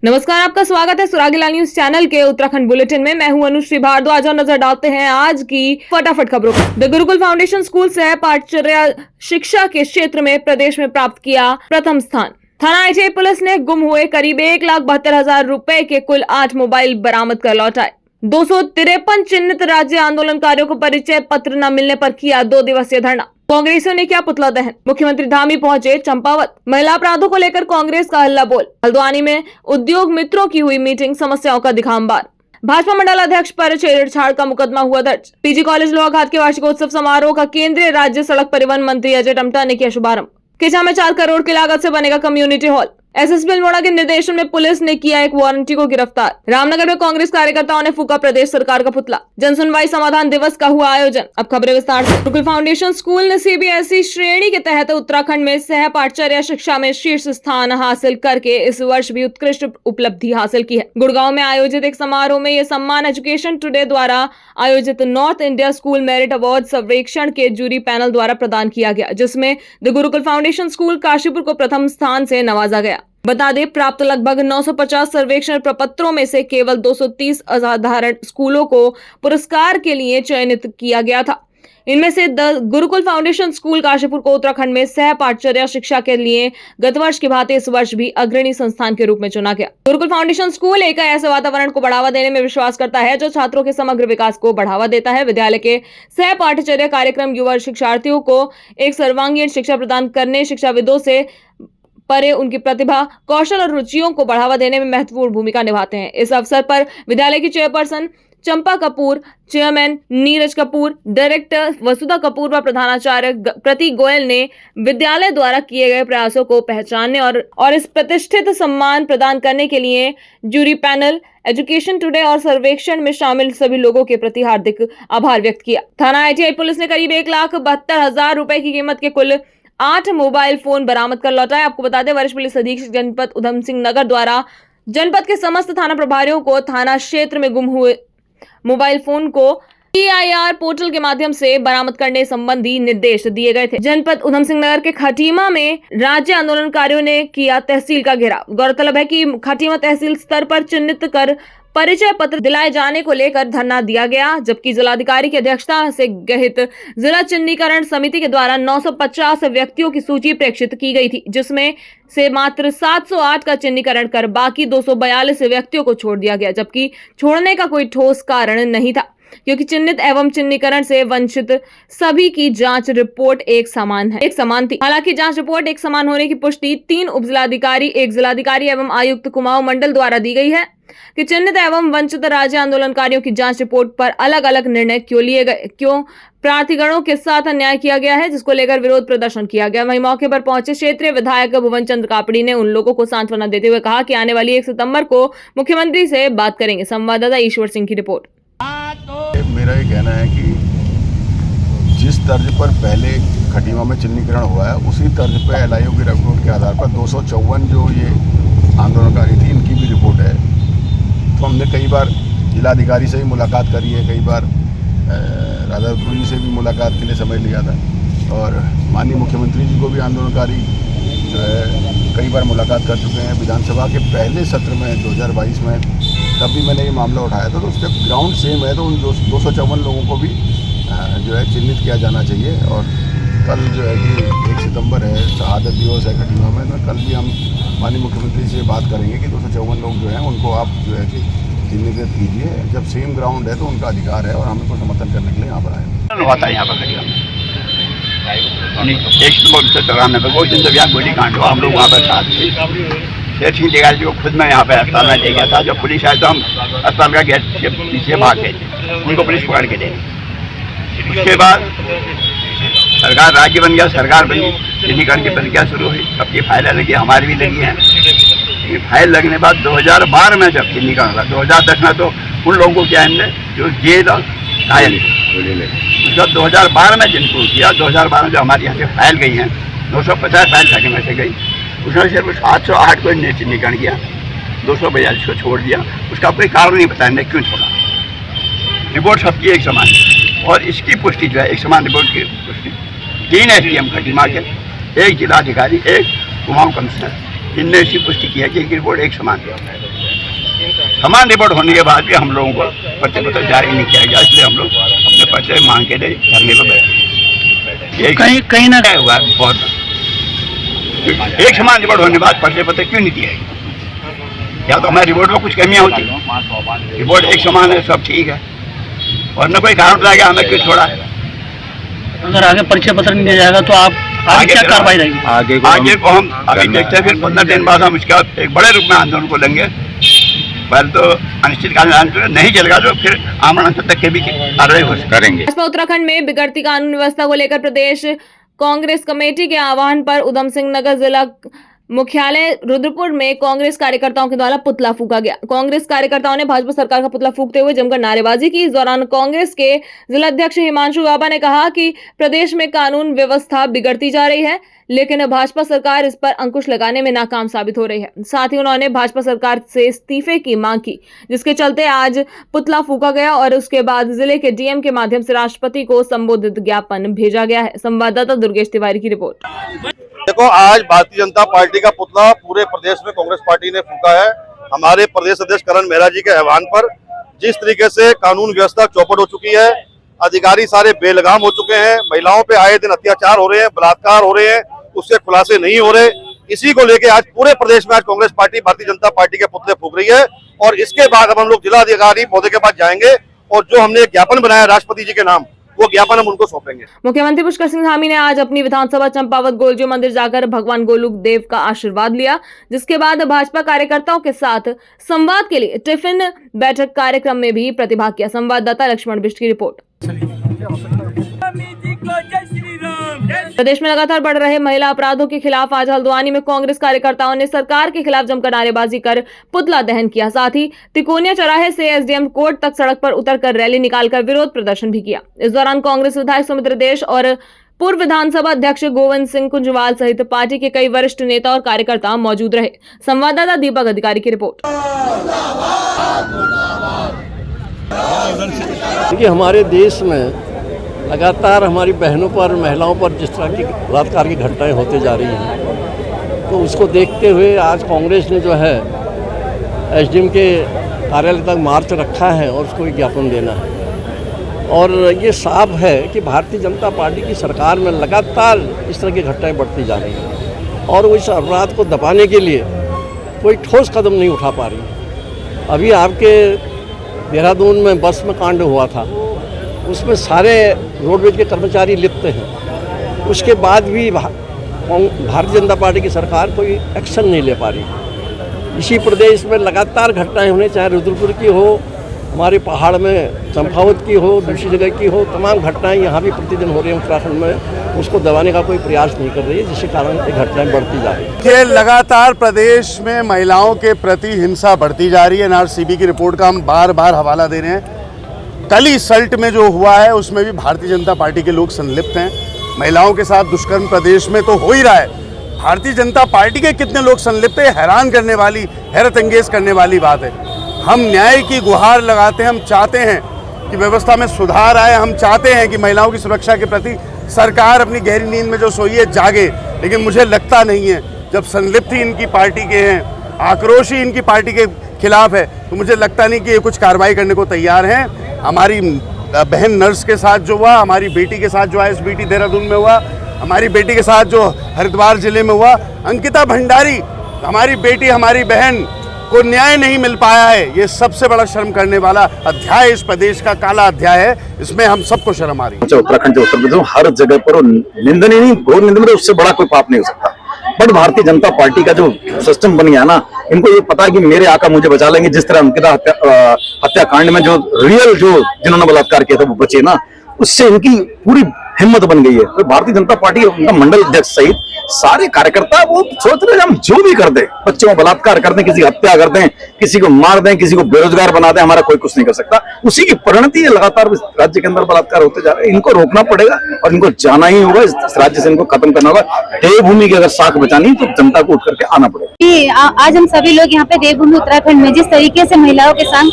नमस्कार, आपका स्वागत है सुरागीलाल न्यूज चैनल के उत्तराखंड बुलेटिन में। मैं हूं अनुश्री भारद्वाज और नजर डालते हैं आज की फटाफट खबरों पर। द गुरुकुल फाउंडेशन स्कूल सह पाठचर्या शिक्षा के क्षेत्र में प्रदेश में प्राप्त किया प्रथम स्थान। थाना आईटीआई पुलिस ने गुम हुए करीब 1,72,000 रुपए के कुल 8 मोबाइल बरामद कर लौटाए। 253 चिन्हित राज्य आंदोलनकारियों को परिचय पत्र न मिलने पर किया 2 दिवसीय धरना। कांग्रेसियों ने किया पुतला दहन। मुख्यमंत्री धामी पहुंचे चंपावत। महिला अपराधों को लेकर कांग्रेस का हल्ला बोल। हल्द्वानी में उद्योग मित्रों की हुई मीटिंग, समस्याओं का दिखा अंबार। भाजपा मंडल अध्यक्ष पर छेड़छाड़ का मुकदमा हुआ दर्ज। पीजी कॉलेज लोहाघाट के वार्षिकोत्सव समारोह का केंद्रीय राज्य सड़क परिवहन मंत्री अजय टम्टा ने किया शुभारंभ। किचा में 4 करोड़ की लागत से बनेगा कम्युनिटी हॉल। एसएसपी अल्मोड़ा के निर्देशन में पुलिस ने किया एक वारंटी को गिरफ्तार। रामनगर में कांग्रेस कार्यकर्ताओं ने फूका प्रदेश सरकार का पुतला। जनसुनवाई समाधान दिवस का हुआ आयोजन। अब खबरें विस्तार से। गुरुकुल फाउंडेशन स्कूल ने सीबीएसई श्रेणी के तहत उत्तराखंड में सह पाठचर्या शिक्षा में शीर्ष स्थान हासिल करके इस वर्ष भी उत्कृष्ट उपलब्धि हासिल की है। गुड़गांव में आयोजित एक समारोह में यह सम्मान एजुकेशन टुडे द्वारा आयोजित north India school merit award सर्वेक्षण के जूरी पैनल द्वारा प्रदान किया गया, जिसमें the Gurukul foundation school Kashipur को प्रथम स्थान से नवाजा गया। बता दें, प्राप्त लगभग 950 सर्वेक्षण प्रपत्रों में से केवल 230 असाधारण स्कूलों को पुरस्कार के लिए चयनित किया गया था। इनमें से the Gurukul foundation school Kashipur को उत्तराखंड में सह पाठचर्या शिक्षा के लिए गत वर्ष की भांति इस वर्ष भी अग्रणी संस्थान के रूप में चुना गया। गुरुकुल फाउंडेशन स्कूल एक ऐसे वातावरण को बढ़ावा देने में विश्वास करता है जो छात्रों के समग्र विकास को बढ़ावा देता है। विद्यालय के सह पाठचर्या कार्यक्रम युवा शिक्षार्थियों को एक सर्वांगीण शिक्षा प्रदान करने, शिक्षाविदों से परे उनकी प्रतिभा, कौशल और रुचियों को बढ़ावा देने में महत्वपूर्ण भूमिका निभाते हैं। इस अवसर पर विद्यालय की चेयरपर्सन चंपा कपूर, चेयरमैन नीरज कपूर, डायरेक्टर वसुधा कपूर व प्रधानाचार्य प्रतीक गोयल ने विद्यालय द्वारा किए गए प्रयासों को पहचानने और इस प्रतिष्ठित सम्मान प्रदान करने के लिए जूरी पैनल, एजुकेशन टुडे और सर्वेक्षण में शामिल सभी लोगों के प्रति हार्दिक आभार व्यक्त किया। थाना आईटीआई पुलिस ने करीब 1,72,000 रुपए की कीमत के कुल 8 मोबाइल फोन बरामद कर लौटाए। आपको बता दें, वरिष्ठ पुलिस अधीक्षक जनपद उधम सिंह नगर द्वारा जनपद के समस्त थाना प्रभारियों को थाना क्षेत्र में गुम हुए मोबाइल फोन को PIR पोर्टल के माध्यम से बरामद करने संबंधी निर्देश दिए गए थे। जनपद उधम सिंह नगर के खटीमा में राज्य आंदोलनकारियों ने किया तहसील का घेराव। गौरतलब है कि खटीमा तहसील स्तर पर चिन्हित कर परिचय पत्र दिलाए जाने को लेकर धरना दिया गया, जबकि जिलाधिकारी की अध्यक्षता से गठित जिला चिन्हीकरण समिति के द्वारा 950 व्यक्तियों की सूची प्रेषित की गई थी, जिसमें से मात्र 708 का चिन्हीकरण कर बाकी 242 व्यक्तियों को छोड़ दिया गया, जबकि छोड़ने का कोई ठोस कारण नहीं था, क्योंकि चिन्हित एवं चिन्हीकरण से वंचित सभी की जांच रिपोर्ट एक समान थी। हालांकि जांच रिपोर्ट एक समान होने की पुष्टि 3 उपजिलाधिकारी, 1 जिलाधिकारी एवं आयुक्त कुमाऊं मंडल द्वारा दी गई है कि चिन्हित एवं वंचित राज्य आंदोलनकारियों की जांच रिपोर्ट पर अलग अलग निर्णय क्यों लिए गए, क्यों प्रार्थीगणों के साथ अन्याय किया गया है, जिसको लेकर विरोध प्रदर्शन किया गया। वहीं मौके पर पहुंचे क्षेत्रीय विधायक भुवन चंद्र कापड़ी ने उन लोगों को सांत्वना देते हुए कहा कि आने वाली 1 सितंबर को मुख्यमंत्री से बात करेंगे। संवाददाता ईश्वर सिंह की रिपोर्ट। मेरा ये कहना है कि जिस तर्ज पर पहले खटीमा में चिन्हीकरण हुआ है, उसी तर्ज पर LIO की रिपोर्ट के आधार पर 254 जो ये आंदोलनकारी थी, इनकी भी रिपोर्ट है। तो हमने कई बार जिलाधिकारी से भी मुलाकात करी है, कई बार राधा जी से भी मुलाकात के लिए समय लिया था, और माननीय मुख्यमंत्री जी को भी आंदोलनकारी जो है कई बार मुलाकात कर चुके हैं। विधानसभा के पहले सत्र में 2022 में तब भी मैंने ये मामला उठाया था, तो उसका ग्राउंड सेम है। तो उन 254 लोगों को भी जो है चिन्हित किया जाना चाहिए। और कल जो है कि 1 सितंबर है, शहादत दिवस है खटीमा में, तो कल भी हम माननीय मुख्यमंत्री से बात करेंगे कि 254 लोग जो हैं उनको आप जो है कि चिन्हित कीजिए। जब सेम ग्राउंड है तो उनका अधिकार है और हम उनको समर्थन करने के लिए यहाँ पर आए हुआ था। यहाँ पर खटीमा में 1 जब यहाँ गोली कांड हुआ, हम लोग वहाँ पर साथ थे। सेठ सिंह देगाल जी को खुद मैं यहाँ पे अस्पताल में ले गया था। जब पुलिस आए तो हम अस्पताल का गेट के पीछे भाग गए थे, उनको पुलिस पकड़ के ले गई। उसके बाद सरकार राज्य बन गया, सरकार बनी, चिन्हीकरण की प्रक्रिया शुरू हुई, सबकी फाइलें लगी, हमारी भी लगी हैं। फाइल लगने के बाद 2012 में जब चिन्हीकरण हुआ, 2010 में तो उन लोगों को क्या हमने जो जेल घायल जब 2012 में जिनको किया, 2012 में जो हमारे यहाँ से फाइल गई हैं 950 फाइल थाने में से गई, उसने सिर्फ 708 को चिन्हीकरण किया, 242 को छोड़ दिया। उसका कोई कारण नहीं बताया क्यों छोड़ा। रिपोर्ट सबकी एक समान है और इसकी पुष्टि जो है एक समान रिपोर्ट की पुष्टि 3 SDM खटीमा के, 1 जिलाधिकारी, 1 कुमाऊं कमिश्नर, इनने इसकी पुष्टि की है कि इनकी रिपोर्ट एक समान है। समान रिपोर्ट होने के बाद भी हम लोगों को पर्चे पत्र जारी नहीं किया गया, इसलिए हम लोग अपने पर्चे मांग के लिए धरने पर बैठे। ये कहीं ना कहीं हुआ बहुत, एक समान रिपोर्ट होने के बाद पर्चे पत्र क्यों नहीं दिया गया? या तो हमारी रिपोर्ट में कुछ कमियां होती, रिपोर्ट एक समान है, सब ठीक है, और न कोई कारण बताया गया हमें क्यों छोड़ा है। अगर आगे परिचय पत्र नहीं दिया जाएगा तो आप आगे क्या कार्रवाई रहेगी? आगे को हम अभी देखते हैं, फिर 15 दिन बाद हम इसका एक बड़े रूप में आंदोलन को लेंगे। पर तो अनिश्चितकालीन आंदोलन नहीं चलेगा तो फिर आमरण अनशन तक के भी कार्रवाई करेंगे। भाजपा उत्तराखंड में बिगड़ती कानून व्यवस्था को लेकर प्रदेश कांग्रेस कमेटी के आह्वान पर उधम सिंह नगर जिला मुख्यालय रुद्रपुर में कांग्रेस कार्यकर्ताओं के द्वारा पुतला फूका गया। कांग्रेस कार्यकर्ताओं ने भाजपा सरकार का पुतला फूकते हुए जमकर नारेबाजी की। इस दौरान कांग्रेस के जिला अध्यक्ष हिमांशु गाबा ने कहा कि प्रदेश में कानून व्यवस्था बिगड़ती जा रही है, लेकिन भाजपा सरकार इस पर अंकुश लगाने में नाकाम साबित हो रही है। साथ ही उन्होंने भाजपा सरकार से इस्तीफे की मांग की, जिसके चलते आज पुतला फूका गया और उसके बाद जिले के डीएम के माध्यम से राष्ट्रपति को संबोधित ज्ञापन भेजा गया है। संवाददाता दुर्गेश तिवारी की रिपोर्ट। देखो, आज भारतीय जनता पार्टी का पुतला पूरे प्रदेश में कांग्रेस पार्टी ने फूका है। हमारे प्रदेश अध्यक्ष करण मेहरा जी के आह्वान पर जिस तरीके से कानून व्यवस्था चौपट हो चुकी है, अधिकारी सारे बेलगाम हो चुके हैं, महिलाओं पे आए दिन अत्याचार हो रहे हैं, बलात्कार हो रहे हैं, उसके खुलासे नहीं हो रहे, इसी को लेके आज पूरे प्रदेश में आज कांग्रेस पार्टी भारतीय जनता पार्टी के पुतले फूक रही है। और इसके बाद अब हम लोग जिला अधिकारी महोदय के पास जाएंगे और जो हमने ज्ञापन बनाया राष्ट्रपति जी के नाम, वो ज्ञापन हम उनको सौंपेंगे। मुख्यमंत्री पुष्कर सिंह धामी ने आज अपनी विधानसभा चंपावत गोलजी मंदिर जाकर भगवान गोलुक देव का आशीर्वाद लिया, जिसके बाद भाजपा कार्यकर्ताओं के साथ संवाद के लिए टिफिन बैठक कार्यक्रम में भी प्रतिभाग किया। संवाददाता लक्ष्मण बिष्ट की रिपोर्ट। प्रदेश में लगातार बढ़ रहे महिला अपराधों के खिलाफ आज हल्द्वानी में कांग्रेस कार्यकर्ताओं ने सरकार के खिलाफ जमकर नारेबाजी कर पुतला दहन किया। साथ ही तिकोनिया चौराहे से एसडीएम कोर्ट तक सड़क पर उतरकर रैली निकालकर विरोध प्रदर्शन भी किया। इस दौरान कांग्रेस विधायक सुमित्र देश और पूर्व विधानसभा अध्यक्ष गोविंद सिंह कुंजवाल सहित पार्टी के कई वरिष्ठ नेता और कार्यकर्ता मौजूद रहे। संवाददाता दीपक अधिकारी की रिपोर्ट। देखिए, हमारे देश में लगातार हमारी बहनों पर, महिलाओं पर जिस तरह की बलात्कार की घटनाएं होते जा रही हैं, तो उसको देखते हुए आज कांग्रेस ने जो है एसडीएम के कार्यालय तक मार्च रखा है और उसको एक ज्ञापन देना है। और ये साफ है कि भारतीय जनता पार्टी की सरकार में लगातार इस तरह की घटनाएं बढ़ती जा रही हैं और वो इस अपराध को दबाने के लिए कोई ठोस कदम नहीं उठा पा रही। अभी आपके देहरादून में बस में कांड हुआ था, उसमें सारे रोडवेज के कर्मचारी लिप्त हैं, उसके बाद भी भारतीय जनता पार्टी की सरकार कोई एक्शन नहीं ले पा रही। इसी प्रदेश में लगातार घटनाएं होने, चाहे रुद्रपुर की हो, हमारे पहाड़ में चंपावत की हो, दूसरी जगह की हो, तमाम घटनाएं यहाँ भी प्रतिदिन हो रही हैं उत्तराखंड में। उसको दबाने का कोई प्रयास नहीं कर रही है, जिसके कारण ये घटनाएं बढ़ती जा रही है। ये लगातार प्रदेश में महिलाओं के प्रति हिंसा बढ़ती जा रही है। एनआरसीबी की रिपोर्ट का हम बार बार हवाला दे रहे हैं। कल ही सल्ट में जो हुआ है उसमें भी भारतीय जनता पार्टी के लोग संलिप्त हैं। महिलाओं के साथ दुष्कर्म प्रदेश में तो हो ही रहा है, भारतीय जनता पार्टी के कितने लोग संलिप्त है, हैरान करने वाली, हैरत अंगेज करने वाली बात है। हम न्याय की गुहार लगाते हैं, हम चाहते हैं कि व्यवस्था में सुधार आए, हम चाहते हैं कि महिलाओं की सुरक्षा के प्रति सरकार अपनी गहरी नींद में जो सोई है जागे, लेकिन मुझे लगता नहीं है, जब संलिप्त ही इनकी पार्टी के हैं, आक्रोश ही इनकी पार्टी के खिलाफ है, तो मुझे लगता नहीं कि ये कुछ कार्रवाई करने को तैयार हैं। हमारी बहन नर्स के साथ जो हुआ, हमारी बेटी के साथ जो ISBT देहरादून में हुआ, हमारी बेटी के साथ जो हरिद्वार जिले में हुआ, अंकिता भंडारी हमारी बेटी, हमारी बहन को न्याय नहीं मिल पाया है, ये सबसे बड़ा शर्म करने वाला अध्याय इस प्रदेश का काला अध्याय है। इसमें हम सबको शर्म आ रही है। उत्तराखंड उत्तर प्रदेश हर जगह पर निंदनीय नहीं, घोर निंदनीय, उससे बड़ा कोई पाप नहीं हो सकता। बट भारतीय जनता पार्टी का जो सिस्टम बन गया ना, इनको ये पता है कि मेरे आका मुझे बचा लेंगे। जिस तरह अंकिता हत्याकांड में जो रियल जो जिन्होंने बलात्कार किया था वो बचे ना, उससे इनकी पूरी हिम्मत बन गई है। तो भारतीय जनता पार्टी उनका मंडल अध्यक्ष सहित सारे कार्यकर्ता वो सोच रहे हैं हम जो भी कर दें, बच्चों को बलात्कार कर दें, किसी की हत्या कर दें, किसी को मार दें, किसी को बेरोजगार बना दें, हमारा कोई कुछ नहीं कर सकता। उसी की परिणति है, लगातार राज्य के अंदर बलात्कार होते जा रहे हैं। इनको रोकना पड़ेगा और इनको जाना ही होगा, इस राज्य से इनको खत्म करना होगा। देवभूमि की अगर साख बचानी तो जनता को उठ करके आना पड़ेगा। आज हम सभी लोग यहाँ पे देवभूमि उत्तराखंड में जिस तरीके से महिलाओं के संग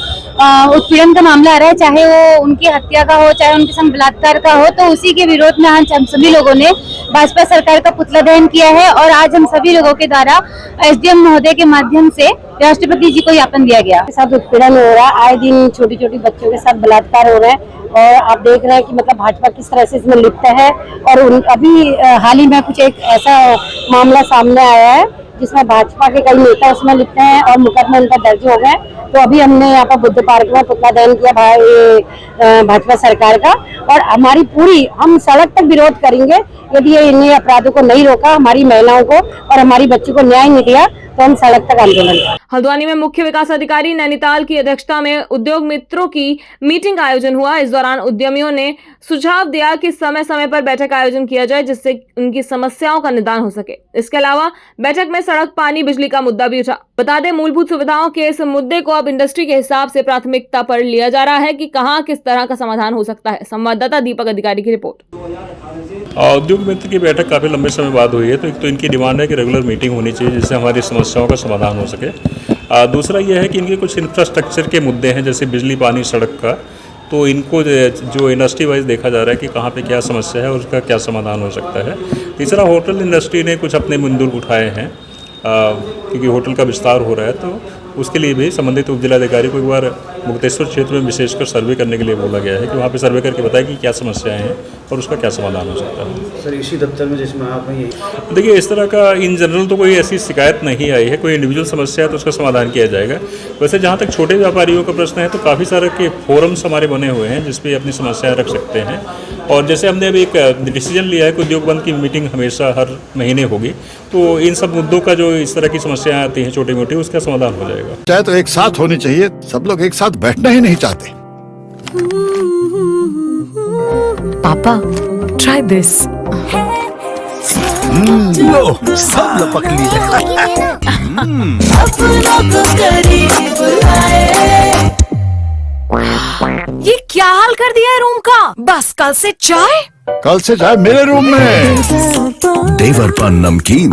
उत्पीड़न का मामला आ रहा है, चाहे वो उनकी हत्या का हो, चाहे उनके संग बलात्कार का हो, तो उसी की विरोध में आज हम सभी लोगों ने भाजपा सरकार का पुतला दहन किया है और आज हम सभी लोगों के द्वारा एसडीएम महोदय के माध्यम से राष्ट्रपति जी को ज्ञापन दिया गया। साथ उत्पीड़न हो रहा है, आए दिन छोटी छोटी बच्चों के साथ बलात्कार हो रहे हैं और आप देख रहे हैं कि मतलब भाजपा किस तरह से इसमें लिप्त है। और अभी हाल ही में कुछ एक ऐसा मामला सामने आया है जिसमें भाजपा के कई नेता उसमें लिप्त हैं और मुकदमे उनका दर्ज हो गए। तो अभी हमने यहाँ पर बुद्ध पार्क में पुतला दहन किया भाजपा सरकार का, और हमारी पूरी हम सड़क तक विरोध करेंगे यदि ये इन अपराधों को नहीं रोका, हमारी महिलाओं को और हमारी बच्ची को न्याय नहीं दिया तो हम सड़क तक आंदोलन करेंगे। हल्द्वानी में मुख्य विकास अधिकारी नैनीताल की अध्यक्षता में उद्योग मित्रों की मीटिंग का आयोजन हुआ। इस दौरान उद्यमियों ने सुझाव दिया कि समय समय पर बैठक का आयोजन किया जाए जिससे उनकी समस्याओं का निदान हो सके। इसके अलावा बैठक में सड़क, पानी, बिजली का मुद्दा भी उठा। बता दें, मूलभूत सुविधाओं के इस मुद्दे को अब इंडस्ट्री के हिसाब से प्राथमिकता पर लिया जा रहा है कि कहां किस तरह का समाधान हो सकता है। संवाददाता दीपक अधिकारी की रिपोर्ट। उद्योग मित्र की बैठक काफ़ी लंबे समय बाद हुई है। तो एक तो इनकी डिमांड है कि रेगुलर मीटिंग होनी चाहिए जिससे हमारी समस्याओं का समाधान हो सके। दूसरा यह है कि इनके कुछ इंफ्रास्ट्रक्चर के मुद्दे हैं जैसे बिजली, पानी, सड़क का, तो इनको जो इंडस्ट्री वाइज देखा जा रहा है कि कहाँ पे क्या समस्या है और उसका क्या समाधान हो सकता है। तीसरा, होटल इंडस्ट्री ने कुछ अपने मुद्दे उठाए हैं क्योंकि होटल का विस्तार हो रहा है, तो उसके लिए भी संबंधित उपजिलाधिकारी को एक बार मुक्तेश्वर क्षेत्र में विशेषकर सर्वे करने के लिए बोला गया है कि वहाँ पे सर्वे करके बताएं कि क्या समस्याएं हैं और उसका क्या समाधान हो सकता है। सर, इसी दफ्तर में जिसमें आप हैं, देखिए, इस तरह का इन जनरल तो कोई ऐसी शिकायत नहीं आई है। कोई इंडिविजुअल समस्या है तो उसका समाधान किया जाएगा। वैसे जहाँ तक छोटे व्यापारियों का प्रश्न है तो काफ़ी सारे के फोरम्स हमारे बने हुए हैं जिस पे अपनी समस्याएं रख सकते हैं। और जैसे हमने अभी एक डिसीजन लिया है कि उद्योग बंद की मीटिंग हमेशा हर महीने होगी, तो इन सब मुद्दों का जो इस तरह की समस्याएं आती हैं छोटी मोटी, उसका समाधान हो जाएगा। चाहे तो एक साथ होनी चाहिए, सब लोग एक साथ बैठना ही नहीं चाहते। पापा, ट्राई दिस। लो, सब लपक लिए। ये क्या हाल कर दिया है रूम का? बस कल से चाय मेरे रूम में। देवर पान नमकीन।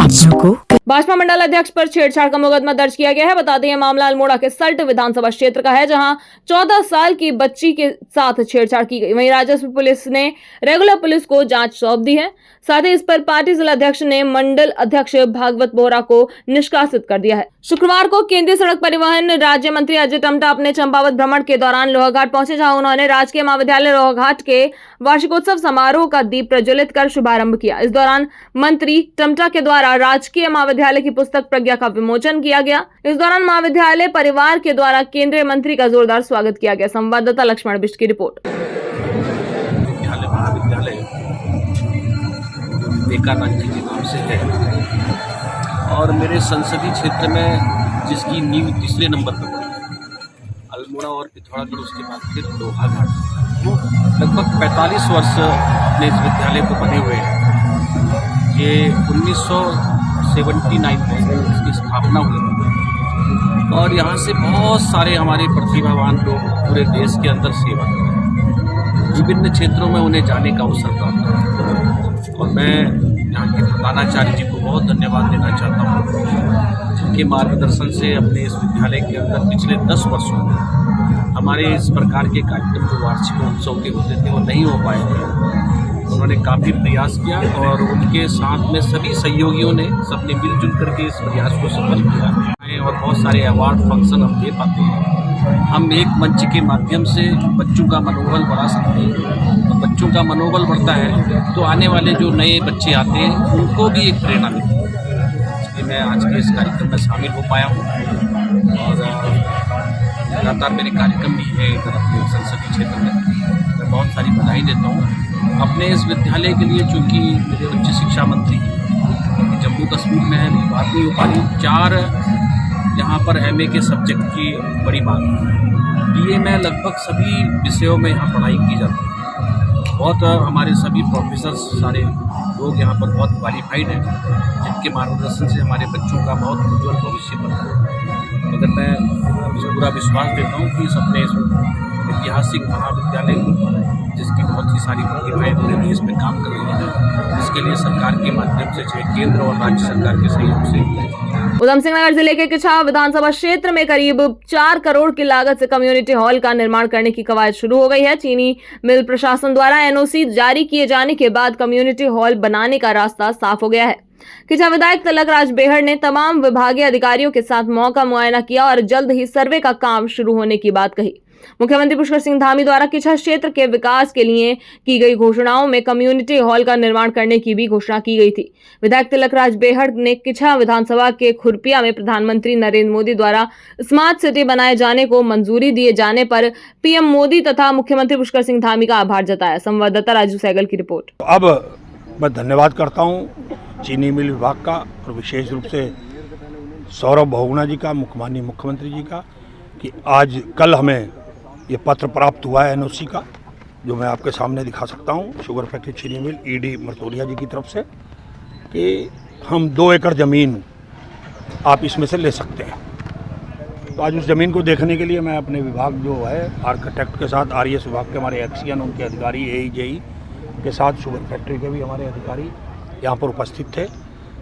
भाजपा मंडल अध्यक्ष पर छेड़छाड़ का मुकदमा दर्ज किया गया है। बता दें, यह मामला अल्मोड़ा के सल्ट विधानसभा क्षेत्र का है जहां 14 साल की बच्ची के साथ छेड़छाड़ की गई। वहीं राजस्व पुलिस ने रेगुलर पुलिस को जांच सौंप दी है। साथ ही इस पर पार्टी जिला अध्यक्ष ने मंडल अध्यक्ष भागवत बोहरा को निष्कासित कर दिया है। शुक्रवार को केंद्रीय सड़क परिवहन राज्य मंत्री अजय टम्टा अपने चंपावत भ्रमण के दौरान लोहाघाट पहुंचे जहां उन्होंने राजकीय महाविद्यालय लोहाघाट के वार्षिकोत्सव समारोह का दीप प्रज्वलित कर शुभारंभ किया। इस दौरान मंत्री टम्टा के द्वारा राजकीय महाविद्यालय की पुस्तक प्रज्ञा का विमोचन किया गया। इस दौरान महाविद्यालय परिवार के द्वारा केंद्रीय मंत्री का जोरदार स्वागत किया गया। संवाददाता लक्ष्मण बिष्ट की रिपोर्ट। महाविद्यालय विवेकानंद जी के नाम से है और मेरे संसदीय क्षेत्र में जिसकी नींव तीसरे नंबर पर पड़ी, अल्मोड़ा और पिथौरागढ़, उसके बाद फिर लोहाघाट। लगभग 45 वर्ष अपने इस विद्यालय को बने हुए हैं। ये 1979 में इसकी स्थापना हुई और यहाँ से बहुत सारे हमारे प्रतिभावान लोग पूरे देश के अंदर सेवा कर रहे हैं। विभिन्न क्षेत्रों में उन्हें जाने का अवसर प्राप्त है और मैं यहाँ के प्रधानाचार्य जी को बहुत धन्यवाद देना चाहता हूँ जिनके मार्गदर्शन से अपने इस विद्यालय के अंदर पिछले 10 वर्षों में हमारे इस प्रकार के कार्यक्रम जो वार्षिक उत्सव के होते थे वो नहीं हो पाए थे। उन्होंने काफ़ी प्रयास किया और उनके साथ में सभी सहयोगियों ने सबने मिलजुल करके इस प्रयास को सफल किया और बहुत सारे अवार्ड फंक्शन हम दे पाते हैं। हम एक मंच के माध्यम से बच्चों का मनोबल बढ़ा सकते हैं और बच्चों का मनोबल बढ़ता है तो आने वाले जो नए बच्चे आते हैं उनको भी एक प्रेरणा मिलती है। इसलिए मैं आज के इस कार्यक्रम में शामिल हो पाया हूँ और लगातार मेरे कार्यक्रम भी है इधर अपने संसदीय क्षेत्र में। मैं बहुत सारी बधाई देता हूँ अपने इस विद्यालय के लिए, चूँकि मेरे उच्च शिक्षा मंत्री जम्मू कश्मीर में है, बात नहीं हो पाई। 4 यहाँ पर MA के सब्जेक्ट की बड़ी मांग है। BA में लगभग सभी विषयों में यहाँ पढ़ाई की जाती है। बहुत हमारे सभी प्रोफेसर्स, सारे लोग यहाँ पर बहुत क्वालिफाइड हैं जिनके मार्गदर्शन से हमारे बच्चों का बहुत उज्ज्वल भविष्य बनता है। मगर मैं पूरा विश्वास देता हूँ कि सबने इस ऐतिहासिक महाविद्यालय को, जिसकी बहुत ही सारी प्रतिभाएं पूरे देश में काम कर रही हैं, इसके उसके लिए सरकार के माध्यम से चाहे केंद्र और राज्य सरकार के सहयोग से उधम सिंह नगर जिले के किछा विधानसभा क्षेत्र में करीब 4 करोड़ की लागत से कम्युनिटी हॉल का निर्माण करने की कवायद शुरू हो गई है। चीनी मिल प्रशासन द्वारा एनओसी जारी किए जाने के बाद कम्युनिटी हॉल बनाने का रास्ता साफ हो गया है। किछा विधायक तिलक राज बेहड़ ने तमाम विभागीय अधिकारियों के साथ मौका मुआयना किया और जल्द ही सर्वे का काम शुरू होने की बात कही। मुख्यमंत्री पुष्कर सिंह धामी द्वारा किछा क्षेत्र के विकास के लिए की गई घोषणाओं में कम्युनिटी हॉल का निर्माण करने की भी घोषणा की गई थी। विधायक तिलक राज बेहड़ ने किछा विधानसभा के खुरपिया में प्रधानमंत्री नरेंद्र मोदी द्वारा स्मार्ट सिटी बनाए जाने को मंजूरी दिए जाने पर पीएम मोदी तथा मुख्यमंत्री पुष्कर सिंह धामी का आभार जताया। संवाददाता राजू सहगल की रिपोर्ट। अब मैं धन्यवाद करता हूँ चीनी मिल विभाग का और विशेष रूप से सौरभ बहुगुणा जी का, माननीय मुख्यमंत्री जी का, कि आज कल हमें ये पत्र प्राप्त हुआ है एनओसी का, जो मैं आपके सामने दिखा सकता हूँ। शुगर फैक्ट्री चीनी मिल ईडी मरतोलिया जी की तरफ से कि हम 2 एकड़ ज़मीन आप इसमें से ले सकते हैं। तो आज उस ज़मीन को देखने के लिए मैं अपने विभाग जो है आर्किटेक्ट के साथ, आरईएस विभाग के हमारे एक्सियन उनके अधिकारी, एईजेई के साथ शुगर फैक्ट्री के भी हमारे अधिकारी यहाँ पर उपस्थित थे,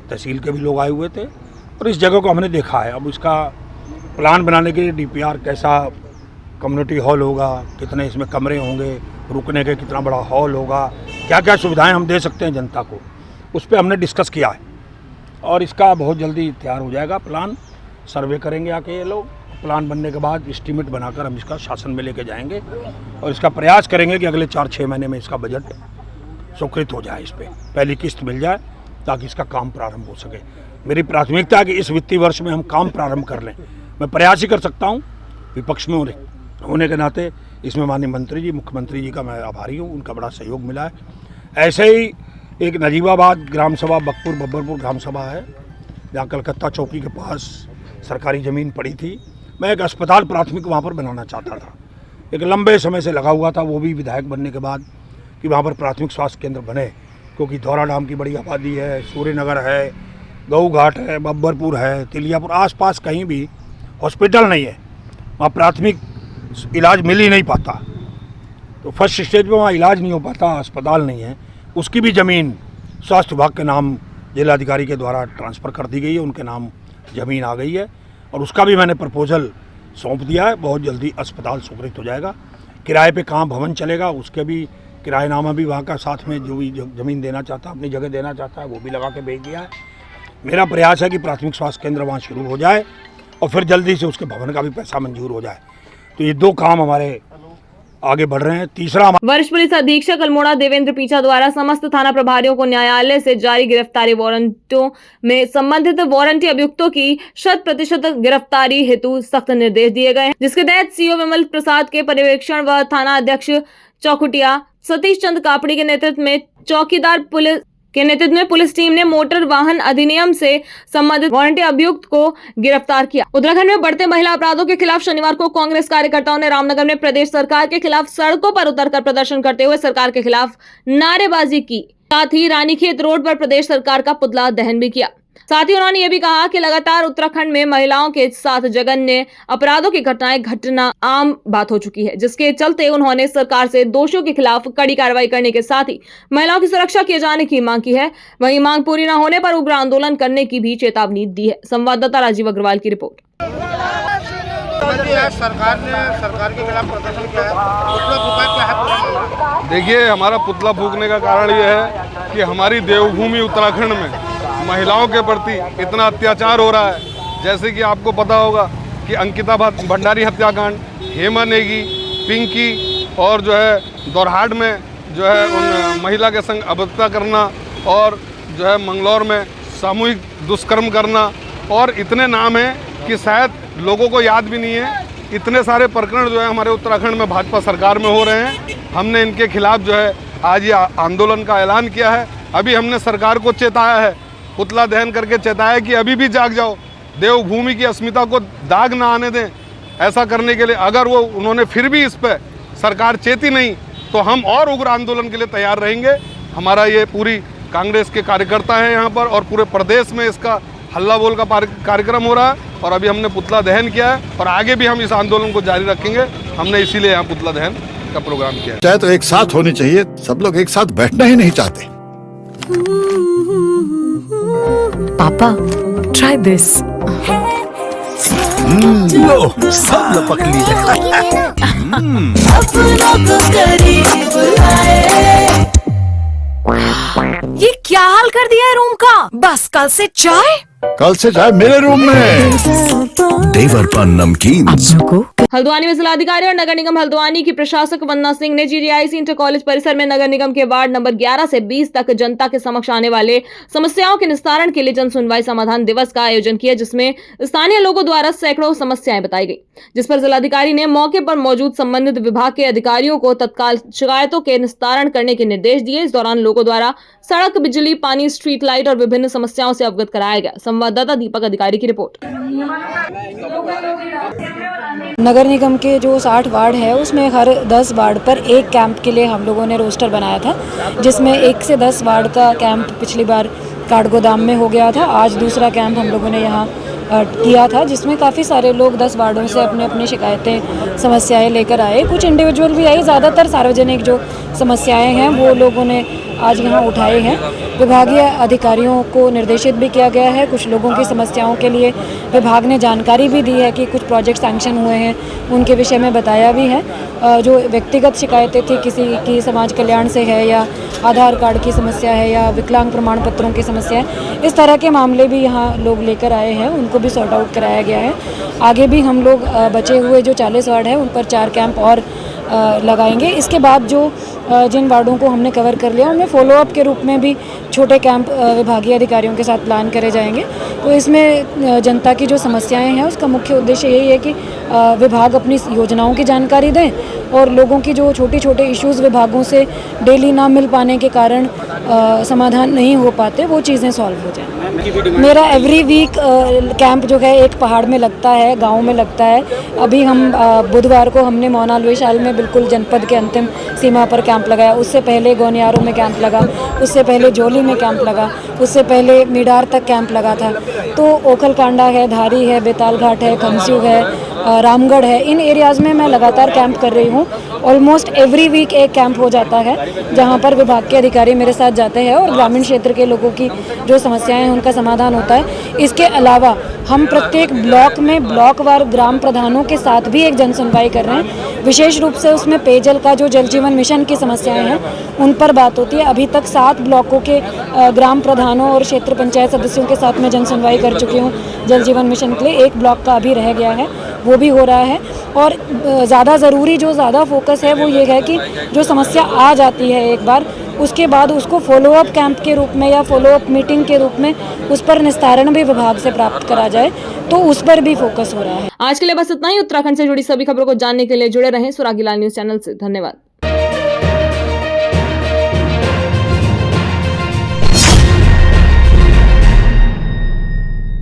तहसील के भी लोग आए हुए थे और इस जगह को हमने देखा है। अब इसका प्लान बनाने के लिए डीपीआर, कैसा कम्युनिटी हॉल होगा, कितने इसमें कमरे होंगे, रुकने के कितना बड़ा हॉल होगा, क्या क्या सुविधाएं हम दे सकते हैं जनता को, उस पर हमने डिस्कस किया है और इसका बहुत जल्दी तैयार हो जाएगा प्लान। सर्वे करेंगे आके ये लोग, प्लान बनने के बाद एस्टीमेट बनाकर हम इसका शासन में लेके जाएंगे और इसका प्रयास करेंगे कि अगले 4-6 महीने में इसका बजट स्वीकृत हो जाए, इस पर पहली किस्त मिल जाए ताकि इसका काम प्रारंभ हो सके। मेरी प्राथमिकता है कि इस वित्तीय वर्ष में हम काम प्रारंभ कर लें। मैं प्रयास ही कर सकता हूँ, विपक्ष में होने के नाते इसमें माननीय मंत्री जी, मुख्यमंत्री जी का मैं आभारी हूँ, उनका बड़ा सहयोग मिला है। ऐसे ही एक नजीबाबाद ग्राम सभा, बब्बरपुर ग्राम सभा है, जहाँ कलकत्ता चौकी के पास सरकारी ज़मीन पड़ी थी। मैं एक अस्पताल प्राथमिक वहाँ पर बनाना चाहता था, एक लंबे समय से लगा हुआ था, वो भी विधायक बनने के बाद, कि वहाँ पर प्राथमिक स्वास्थ्य केंद्र बने, क्योंकि धौरा डाम की बड़ी आबादी है, सूर्यनगर है, गऊ घाट है, बब्बरपुर है, तिलियापुर, आसपास कहीं भी हॉस्पिटल नहीं है, वहाँ प्राथमिक इलाज मिल ही नहीं पाता। तो फर्स्ट स्टेज पे वहाँ इलाज नहीं हो पाता, अस्पताल नहीं है, उसकी भी ज़मीन स्वास्थ्य विभाग के नाम जिलाधिकारी के द्वारा ट्रांसफ़र कर दी गई है, उनके नाम ज़मीन आ गई है और उसका भी मैंने प्रपोजल सौंप दिया है। बहुत जल्दी अस्पताल स्वीकृत हो जाएगा। किराए पे कहाँ भवन चलेगा, उसके भी किराएनामा भी वहाँ का साथ में जो भी ज़मीन देना चाहता है, अपनी जगह देना चाहता है, वो भी लगा के भेज दिया है। मेरा प्रयास है कि प्राथमिक स्वास्थ्य केंद्र वहाँ शुरू हो जाए और फिर जल्दी से उसके भवन का भी पैसा मंजूर हो जाए। तो ये 2 काम हमारे आगे बढ़ रहे हैं। तीसरा, वरिष्ठ पुलिस अधीक्षक अल्मोड़ा देवेंद्र पीछा द्वारा समस्त थाना प्रभारियों को न्यायालय से जारी गिरफ्तारी वारंटों में संबंधित वारंटी अभियुक्तों की 100% गिरफ्तारी हेतु सख्त निर्देश दिए गए हैं, जिसके तहत सीओ विमल प्रसाद के पर्यवेक्षण व थाना अध्यक्ष चौकुटिया सतीश चंद कापड़ी के नेतृत्व में चौकीदार पुलिस के नेतृत्व में पुलिस टीम ने मोटर वाहन अधिनियम से संबंधित वारंटी अभियुक्त को गिरफ्तार किया। उत्तराखंड में बढ़ते महिला अपराधों के खिलाफ शनिवार को कांग्रेस कार्यकर्ताओं ने रामनगर में प्रदेश सरकार के खिलाफ सड़कों पर उतरकर प्रदर्शन करते हुए सरकार के खिलाफ नारेबाजी की, साथ ही रानीखेत रोड पर प्रदेश सरकार का पुतला दहन भी किया। साथ ही उन्होंने ये भी कहा कि लगातार उत्तराखंड में महिलाओं के साथ जघन्य अपराधों की घटनाएं घटना आम बात हो चुकी है, जिसके चलते उन्होंने सरकार से दोषियों के खिलाफ कड़ी कार्रवाई करने के साथ ही महिलाओं की सुरक्षा किए जाने की मांग की है। वहीं मांग पूरी न होने पर उग्र आंदोलन करने की भी चेतावनी दी है। संवाददाता राजीव अग्रवाल की रिपोर्ट। सरकार के खिलाफ प्रदर्शन किया है, पुतला फूका, क्या है पूरा? देखिए, हमारा पुतला फूकने का कारण ये है कि हमारी देवभूमि उत्तराखंड में महिलाओं के प्रति इतना अत्याचार हो रहा है। जैसे कि आपको पता होगा कि अंकिता भंडारी हत्याकांड, हेमा नेगी, पिंकी और जो है दोरहाट में जो है उन महिला के संग अभद्रता करना और जो है मंगलौर में सामूहिक दुष्कर्म करना, और इतने नाम हैं कि शायद लोगों को याद भी नहीं है। इतने सारे प्रकरण जो है हमारे उत्तराखंड में भाजपा सरकार में हो रहे हैं। हमने इनके खिलाफ जो है आज ये आंदोलन का ऐलान किया है। अभी हमने सरकार को चेताया है, पुतला दहन करके चेताया कि अभी भी जाग जाओ, देवभूमि की अस्मिता को दाग ना आने दें। ऐसा करने के लिए अगर उन्होंने फिर भी इस पर सरकार चेती नहीं तो हम और उग्र आंदोलन के लिए तैयार रहेंगे। हमारा ये पूरी कांग्रेस के कार्यकर्ता हैं यहाँ पर और पूरे प्रदेश में इसका हल्ला बोल का कार्यक्रम हो रहा है और अभी हमने पुतला दहन किया है और आगे भी हम इस आंदोलन को जारी रखेंगे। हमने इसीलिए यहाँ पुतला दहन का प्रोग्राम किया है। चाहे तो एक साथ होनी चाहिए, सब लोग एक साथ बैठना ही नहीं चाहते। पापा ट्राई दिस। लो सब लपक लिए। ये क्या हाल कर दिया है रूम का? बस कल से चाय। कल से चाय मेरे रूम में। देवर पान नमकीन। हल्द्वानी में जिलाधिकारी और नगर निगम हल्द्वानी की प्रशासक वंदना सिंह ने जीजीआईसी इंटर कॉलेज परिसर में नगर निगम के वार्ड नंबर 11 से 20 तक जनता के समक्ष आने वाले समस्याओं के निस्तारण के लिए जन सुनवाई समाधान दिवस का आयोजन किया, जिसमें स्थानीय लोगों द्वारा सैकड़ों समस्याएं बताई गई, जिस पर जिलाधिकारी ने मौके पर मौजूद संबंधित विभाग के अधिकारियों को तत्काल शिकायतों के निस्तारण करने के निर्देश दिए। इस दौरान लोगों द्वारा सड़क, बिजली, पानी, स्ट्रीट लाइट और विभिन्न समस्याओं से अवगत कराया गया। संवाददाता दीपक अधिकारी की रिपोर्ट। नगर निगम के जो 60 वार्ड है उसमें हर 10 वार्ड पर एक कैंप के लिए हम लोगों ने रोस्टर बनाया था, जिसमें 1 से 10 वार्ड का कैंप पिछली बार काठगोदाम में हो गया था। आज दूसरा कैंप हम लोगों ने यहाँ किया था, जिसमें काफ़ी सारे लोग 10 वार्डों से अपने अपनी शिकायतें, समस्याएं लेकर आए। कुछ इंडिविजुअल भी आए, ज़्यादातर सार्वजनिक जो समस्याएं हैं वो लोगों ने आज यहाँ उठाए हैं। विभागीय अधिकारियों को निर्देशित भी किया गया है। कुछ लोगों की समस्याओं के लिए विभाग ने जानकारी भी दी है कि कुछ प्रोजेक्ट सैंक्शन हुए हैं, उनके विषय में बताया भी है। जो व्यक्तिगत शिकायतें थी, किसी की समाज कल्याण से है या आधार कार्ड की समस्या है या विकलांग प्रमाण पत्रों की समस्या है, इस तरह के मामले भी यहाँ लोग लेकर आए हैं, उनको भी सॉर्ट आउट कराया गया है। आगे भी हम लोग बचे हुए जो 40 वार्ड हैं उन पर 4 कैंप और लगाएंगे। इसके बाद जो जिन वार्डों को हमने कवर कर लिया उनमें फॉलोअप के रूप में भी छोटे कैंप विभागीय अधिकारियों के साथ प्लान करे जाएंगे। तो इसमें जनता की जो समस्याएं हैं उसका मुख्य उद्देश्य यही है कि विभाग अपनी योजनाओं की जानकारी दें और लोगों की जो छोटे छोटे इश्यूज़ विभागों से डेली ना मिल पाने के कारण समाधान नहीं हो पाते, वो चीज़ें सॉल्व हो जाएं। मेरा एवरी वीक कैंप जो है एक पहाड़ में लगता है, गांव में लगता है। अभी हम बुधवार को हमने मौना लुइशाल में बिल्कुल जनपद के अंतिम सीमा पर कैंप लगाया। उससे पहले गोनियारों में कैंप लगा, उससे पहले जोली में कैंप लगा, उससे पहले मिडार तक कैंप लगा था। तो ओखलकांडा है, धारी है, बेताल घाट है, खनस्यू है, रामगढ़ है, इन एरियाज़ में मैं लगातार कैंप कर रही हूँ। ऑलमोस्ट एवरी वीक एक कैंप हो जाता है जहाँ पर विभाग के अधिकारी मेरे साथ जाते हैं और ग्रामीण क्षेत्र के लोगों की जो समस्याएं हैं उनका समाधान होता है। इसके अलावा हम प्रत्येक ब्लॉक में ब्लॉकवार ग्राम प्रधानों के साथ भी एक जन सुनवाई कर रहे हैं। विशेष रूप से उसमें पेयजल का जो जल जीवन मिशन की समस्याएं हैं उन पर बात होती है। अभी तक 7 ब्लॉकों के ग्राम प्रधानों और क्षेत्र पंचायत सदस्यों के साथ मैं जन सुनवाई कर चुकी हूँ जल जीवन मिशन के लिए। 1 ब्लॉक का अभी रह गया है, वो भी हो रहा है। और ज़्यादा ज़रूरी जो ज़्यादा फोकस है वो ये है कि जो समस्या आ जाती है एक बार, उसके बाद उसको फॉलोअप कैंप के रूप में या फॉलोअप मीटिंग के रूप में उस पर निस्तारण भी विभाग से प्राप्त करा जाए, तो उस पर भी फोकस हो रहा है। आज के लिए बस इतना ही। उत्तराखंड से जुड़ी सभी खबरों को जानने के लिए जुड़े रहें सुरागीलाल न्यूज़ चैनल से। धन्यवाद।